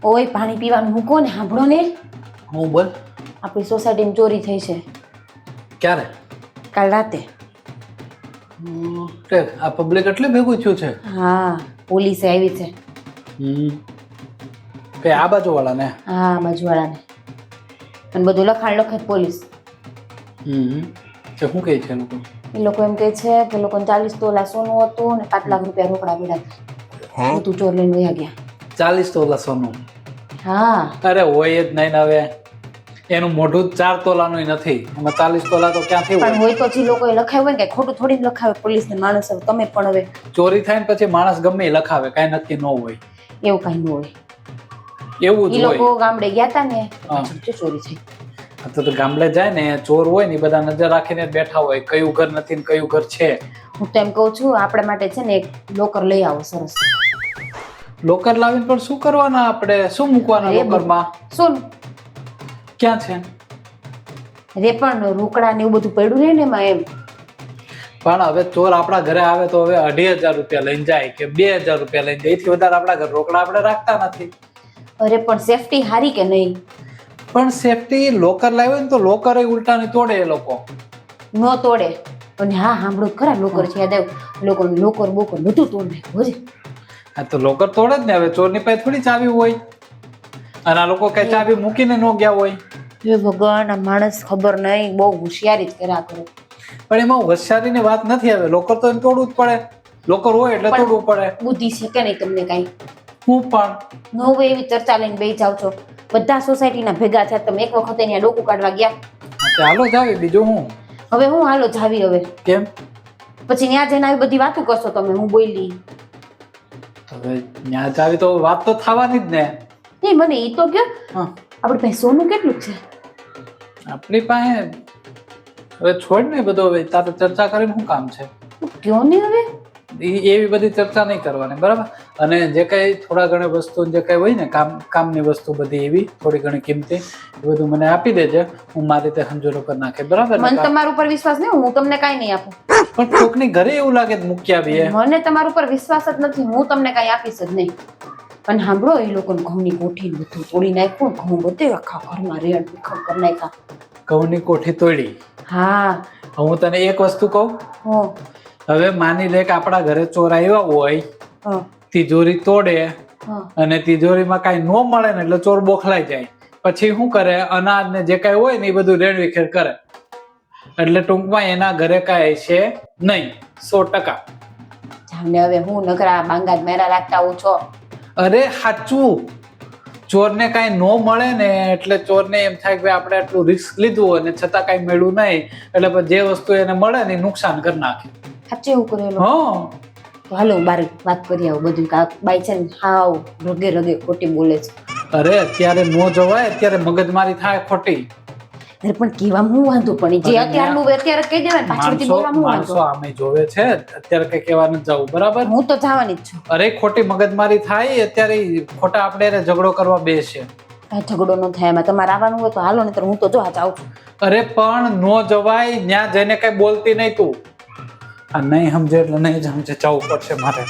ઓય પાણી પીવાનું મૂકો ને, સાંભળો ને. હું બોલ. આપણી સોસાયટીમાં ચોરી થઈ છે ક્યારે? કાલ રાતે. કે આ પબ્લિક એટલે ભેગું થયું છે? હા, પોલીસે આવી છે. કે આ બાજુ વાળા ને? હા, બાજુવાળાને. અને બધું લખાણ લખે છે પોલીસ. કે શું કહે છે લોકો? એ લોકો એમ કહે છે કે લોકોને 40 તોલા સોનું હતું અને 5 લાખ રૂપિયા રોકડા પડ્યા હતા. બધું ચોર લઈને વયા ગયા. 40 તોલા સોનું? હા. અરે હોય જ નહીં ને હવે. એનું મોઢું 4 તોલાનું નથી, એમાં 40 તોલા તો ક્યાંથી પણ હોય? હોય તો જે લોકોએ લખાવ્યું હોય ને, કઈ ખોટું થોડી લખાવે પોલીસને માણસ. હવે તમે પણ હવે ચોરી થાય ને પછી માણસ ગમે એ લખાવે, કાંઈ નક્કી ન હોય. એવું કઈ ન હોય. એવું એ જ લોકો હોય. ગામડે ગયા હતા ને, હા. ચોરી થઈ. તો ગામડે જાય ને ચોર હોય ને, બધા નજર રાખીને જ બેઠા હોય, કયું ઘર નથી ને કયું ઘર છે. હું તો એમ કહું છું, આપણા માટે છે ને એક લોકર લઈ આવો સરસ. લોકર લાવીને પણ શું કરવાના આપણે? શું મૂકવાના લોકરમાં? સોનું ક્યાં છે? રે પણ રોકડા ને એવું બધું પડ્યું રહે ને એમાં એમ. પણ હવે ચોર આપણા ઘરે આવે તો હવે 2,500 રૂપિયા લઈને જાય કે 2,000 રૂપિયા લઈને જાય, એથી વધારે આપણા ઘર રોકડા આપણે રાખતા નથી. અરે પણ સેફટી હારી કે નહીં? પણ સેફટી લોકર લાવ્યો ને તો લોકર ઉલટા ની તોડે એ લોકો. ન તોડે. અને હા, સાંભળો તો ખરા, લોકર છે યાદ આવ્યું. લોકો લોકર બોકર બધું તોડ નાખ્યું હજી. હા તો લોકર તોડે જ ને. હવે ચોરની પાસે થોડી ચાવી હોય, અને આ લોકો કઈ ચાવી મૂકીને ન ગયા હોય. હે ભગવાન, આ માણસ ખબર નહીં, બહુ હોશિયારી જ કર્યા કરે. પણ એમાં હોશિયારીની વાત નથી. હવે લોકર તો એને તોડવું જ પડે. લોકર હોય એટલે તોડવું પડે. બુદ્ધિ છે કે નહીં તમને કાંઈ? હું પણ ન હોય એવી ચર્ચા લઈને બેસી જાવ છો. બધા સોસાયટીના ભેગા થયા, તમે એક વખત અહીંયા ડોકું કાઢવા ગયા. ચાલો જાવી, બીજું હું. હવે હું હાલો જાવી હવે. કેમ? પછી ત્યાં જઈને આવી બધી વાતો કરશો તમે. હું બોલી હવે ત્યાં જાવી તો વાત તો થવાની જ ને. નહીં, મને એ તો કયો, હા, આપણી પાસે સોનું કેટલું છે? આપણી પાસે હવે છોડ ને બધો. હવે તારે ચર્ચા કરીને શું કામ છે? કયો ને હવે. એવી બધી ચર્ચા નહીં કરવાની, બરાબર? અને જે કઈ થોડા ઘણી વસ્તુ જે કઈ હોય ને કામની વસ્તુ બધી એવી થોડી ઘણી કિંમતી, એ બધું મને આપી દેજે. હું મારી રીતે સમજોલો કરી નાખે, બરાબર? મને તમારા ઉપર વિશ્વાસ નહીં, હું તમને કાંઈ નહીં આપું. પણ કોકની ઘરે એવું લાગે મૂક્યા બી. મને તમારા ઉપર વિશ્વાસ જ નથી, હું તમને કાંઈ આપીશ જ નહીં. પણ સાંભળો, એ લોકોને ઘઉંની કોઠી બધું તોડી નાખ્યું. ઘઉં બધે આખા ઘરમાં રેડ કરી નાખ્યા. ઘઉંની કોઠી તોડી? હા. હું તને એક વસ્તુ કહું. હો. હવે માની લે કે આપણા ઘરે ચોર આવ્યા હોય, હા. તિજોરી તોડે હા. અને તિજોરીમાં કાંઈ ન મળે ને એટલે ચોર બોખલાઈ જાય. પછી શું કરે? અનાજ ને જે કાંઈ હોય ને એ બધું રેડવિખેર કરે. એટલે ટૂંકમાં એના ઘરે કાંઈ છે નહીં, 100%. જાને હવે હું નકરા બાંગા મેરા રાખતા આવું છો. અરે સાચું, ચોરને કાંઈ ન મળે ને એટલે ચોરને એમ થાય કે આપણે આટલું રિસ્ક લીધું અને છતાં કાંઈ મળ્યું નહીં, એટલે પછી જે વસ્તુ એને મળે ને એ નુકસાન કરી નાખે. સાચે એવું કરેલું? હા. તો હાલો બાર વાત કરી આવું બધું. કાક બાઈ છે ને હાવ રગે રગે ખોટી બોલે છે. અરે અત્યારે નો જવાય, અત્યારે મગજમારી થાય ખોટી. અરે પણ કેવામાં હું વાંધો? પણ જે અત્યારનું હોય અત્યારે કહી દેવાય, પાછળથી બોલવામાં હું માણસો વાંધો? આમે જોવે છે, અત્યારે કઈ કહેવા નથી જવું, બરાબર? હું તો જવાની જ છું. અરે ખોટી મગજમારી થાય અત્યારે, ખોટા આપણે એને ઝઘડો કરવા બેસે. કાંઈ ઝઘડો ન થાય એમાં. તમારે આવવાનું હોય તો હાલો, ને હું તો જો આ જાઉં છું. અરે પણ નો જવાય, ત્યાં જઈને કઈ બોલતી નહીં તું. આ નહીં સમજે એટલે નહીં સમજે, જવું પડશે મારે.